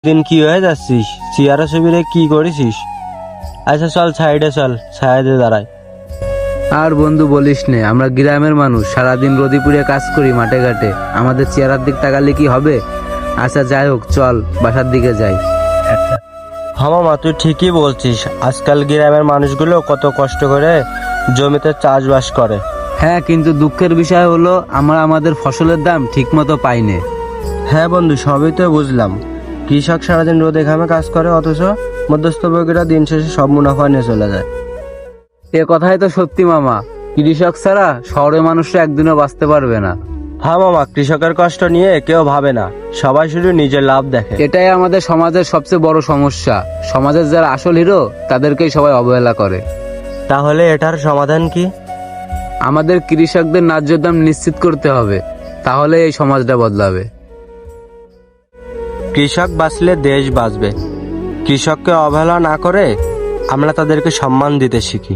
দিন কি হয়ে যাচ্ছিস? চেয়ারে ছবিরে কি করেছিস? আচ্ছা চল সাইডে, চল সাইডে দাঁড়াই। আর বন্ধু বলিস নে, আমরা গ্রামের মানুষ, সারাদিন রোদি পুড়ে কাজ করি মাঠে ঘাটে, আমাদের চেহারার দিক তাকালে কি হবে? আচ্ছা যাই হোক, চল বাসার দিকে যাই। হ্যাঁ মামা, তুই ঠিকই বলছিস। আজকাল গ্রামের মানুষগুলো কত কষ্ট করে জমিতে চাষবাস করে। হ্যাঁ, কিন্তু দুঃখের বিষয় হলো আমরা আমাদের ফসলের দাম ঠিক মতো পাই না। হ্যাঁ বন্ধু, সবই তো বুঝলাম। কৃষক সারাদিন রোদে ঘামে কাজ করে, অথচ মধ্যস্থভোগীরা দিন শেষে সব মুনাফা নিয়ে চলে যায়। এ কথাই তো সত্যি মামা, কৃষক ছাড়া শহরের মানুষরা একদিনও বাঁচতে পারবে না। হ্যাঁ মামা, কৃষকের কষ্ট নিয়ে কেউ ভাবে না, সবাই শুধু নিজের লাভ দেখে। এটাই আমাদের সমাজের সবচেয়ে বড় সমস্যা। সমাজের যারা আসল হিরো তাদেরকেই সবাই অবহেলা করে। তাহলে এটার সমাধান কি? আমাদের কৃষকদের ন্যায্য দাম নিশ্চিত করতে হবে, তাহলে এই সমাজটা বদলাবে। কৃষক বাঁচলে দেশ বাঁচবে। কৃষককে অবহেলা না করে আমরা তাদেরকে সম্মান দিতে শিখি।